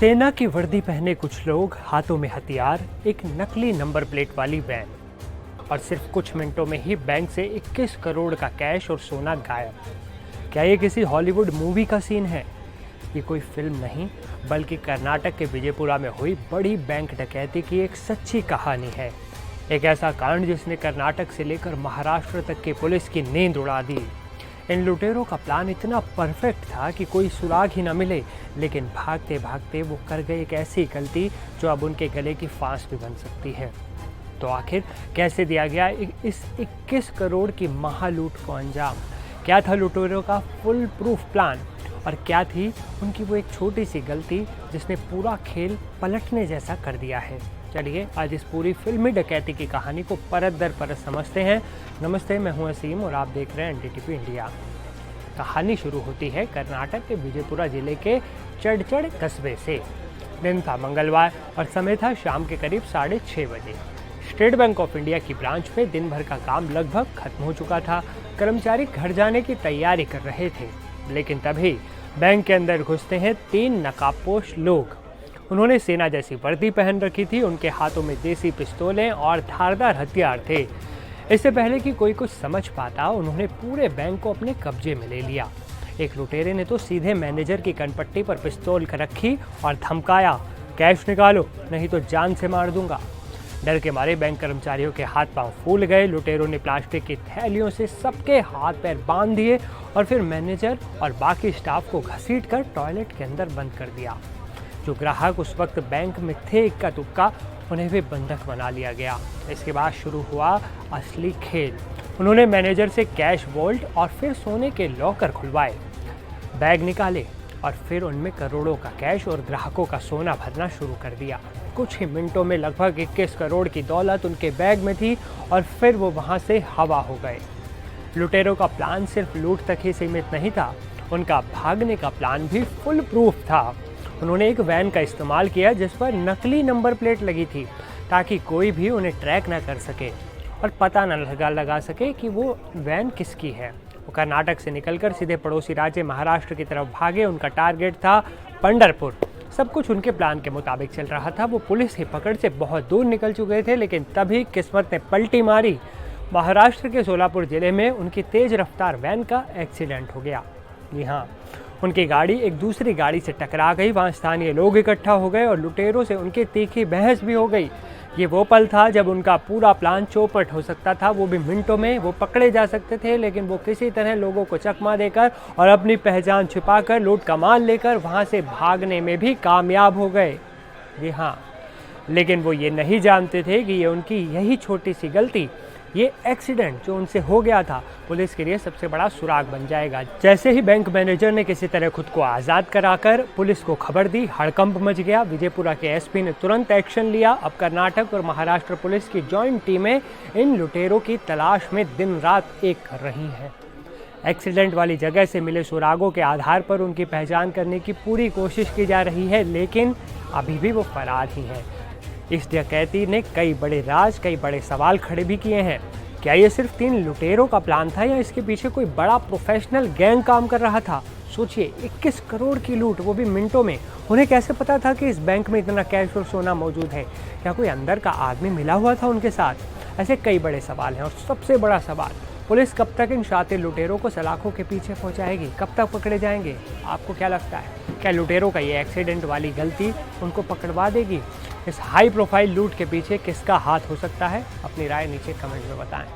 सेना की वर्दी पहने कुछ लोग, हाथों में हथियार, एक नकली नंबर प्लेट वाली वैन और सिर्फ कुछ मिनटों में ही बैंक से 21 करोड़ का कैश और सोना गायब। क्या ये किसी हॉलीवुड मूवी का सीन है? ये कोई फिल्म नहीं, बल्कि कर्नाटक के विजयपुरा में हुई बड़ी बैंक डकैती की एक सच्ची कहानी है। एक ऐसा कांड जिसने कर्नाटक से लेकर महाराष्ट्र तक की पुलिस की नींद उड़ा दी। इन लुटेरों का प्लान इतना परफेक्ट था कि कोई सुराग ही न मिले, लेकिन भागते भागते वो कर गए एक ऐसी गलती जो अब उनके गले की फांस भी बन सकती है। तो आखिर कैसे दिया गया इस 21 करोड़ की महालूट को अंजाम? क्या था लुटेरों का फुल प्रूफ प्लान और क्या थी उनकी वो एक छोटी सी गलती जिसने पूरा खेल पलटने जैसा कर दिया है? चलिए आज इस पूरी फिल्मी डकैती की कहानी को परत दर परत समझते हैं। नमस्ते, मैं हूं असीम और आप देख रहे हैं NDTV इंडिया। कहानी शुरू होती है कर्नाटक के विजयपुरा जिले के चड़चड़ कस्बे से। दिन था मंगलवार और समय था शाम के करीब 6:30 बजे। स्टेट बैंक ऑफ इंडिया की ब्रांच में दिन भर का काम लगभग खत्म हो चुका था। कर्मचारी घर जाने की तैयारी कर रहे थे, लेकिन तभी बैंक के अंदर घुसते हैं 3 नकाबपोश लोग। उन्होंने सेना जैसी वर्दी पहन रखी थी, उनके हाथों में देसी पिस्तौलें और धारदार हथियार थे। इससे पहले कि कोई कुछ समझ पाता, उन्होंने पूरे बैंक को अपने कब्जे में ले लिया। एक लुटेरे ने तो सीधे मैनेजर की कनपट्टी पर पिस्तौल रखी और धमकाया, कैश निकालो नहीं तो जान से मार दूंगा। डर के मारे बैंक कर्मचारियों के हाथ पांव फूल गए। लुटेरों ने प्लास्टिक की थैलियों से सबके हाथ पैर बांध दिए और फिर मैनेजर और बाकी स्टाफ को घसीटकर टॉयलेट के अंदर बंद कर दिया। जो ग्राहक उस वक्त बैंक में थे इक्का दुक्का, उन्हें भी बंधक बना लिया गया। इसके बाद शुरू हुआ असली खेल। उन्होंने मैनेजर से कैश वॉल्ट और फिर सोने के लॉकर खुलवाए, बैग निकाले और फिर उनमें करोड़ों का कैश और ग्राहकों का सोना भरना शुरू कर दिया। कुछ ही मिनटों में लगभग 21 करोड़ की दौलत उनके बैग में थी और फिर वो वहाँ से हवा हो गए। लुटेरों का प्लान सिर्फ लूट तक ही सीमित नहीं था, उनका भागने का प्लान भी फुल प्रूफ था। उन्होंने एक वैन का इस्तेमाल किया जिस पर नकली नंबर प्लेट लगी थी, ताकि कोई भी उन्हें ट्रैक ना कर सके और पता न लगा सके कि वो वैन किसकी है। वो कर्नाटक से निकलकर सीधे पड़ोसी राज्य महाराष्ट्र की तरफ भागे। उनका टारगेट था पंढरपुर। सब कुछ उनके प्लान के मुताबिक चल रहा था। वो पुलिस की पकड़ से बहुत दूर निकल चुके थे, लेकिन तभी किस्मत ने पलटी मारी। महाराष्ट्र के सोलापुर जिले में उनकी तेज रफ्तार वैन का एक्सीडेंट हो गया। जी हाँ, उनकी गाड़ी एक दूसरी गाड़ी से टकरा गई। वहाँ स्थानीय लोग इकट्ठा हो गए और लुटेरों से उनकी तीखी बहस भी हो गई। ये वो पल था जब उनका पूरा प्लान चौपट हो सकता था। वो भी मिनटों में वो पकड़े जा सकते थे, लेकिन वो किसी तरह लोगों को चकमा देकर और अपनी पहचान छिपाकर लूट का माल लेकर वहाँ से भागने में भी कामयाब हो गए। जी हाँ, लेकिन वो ये नहीं जानते थे कि ये उनकी यही छोटी सी गलती, ये एक्सीडेंट जो उनसे हो गया था, पुलिस के लिए सबसे बड़ा सुराग बन जाएगा। जैसे ही बैंक मैनेजर ने किसी तरह खुद को आज़ाद कराकर पुलिस को खबर दी, हड़कंप मच गया। विजयपुरा के SP ने तुरंत एक्शन लिया। अब कर्नाटक और महाराष्ट्र पुलिस की जॉइंट टीमें इन लुटेरों की तलाश में दिन रात एक कर रही हैं। एक्सीडेंट वाली जगह से मिले सुरागों के आधार पर उनकी पहचान करने की पूरी कोशिश की जा रही है, लेकिन अभी भी वो फरार ही हैं। इस डकैती ने कई बड़े राज, कई बड़े सवाल खड़े भी किए हैं। क्या ये सिर्फ 3 लुटेरों का प्लान था या इसके पीछे कोई बड़ा प्रोफेशनल गैंग काम कर रहा था? सोचिए, 21 करोड़ की लूट, वो भी मिनटों में। उन्हें कैसे पता था कि इस बैंक में इतना कैश और सोना मौजूद है? क्या कोई अंदर का आदमी मिला हुआ था उनके साथ? ऐसे कई बड़े सवाल हैं और सबसे बड़ा सवाल, पुलिस कब तक इन शातिर लुटेरों को सलाखों के पीछे पहुंचाएगी? कब तक पकड़े जाएंगे? आपको क्या लगता है, क्या लुटेरों का ये एक्सीडेंट वाली गलती उनको पकड़वा देगी? इस हाई प्रोफाइल लूट के पीछे किसका हाथ हो सकता है? अपनी राय नीचे कमेंट में बताएं।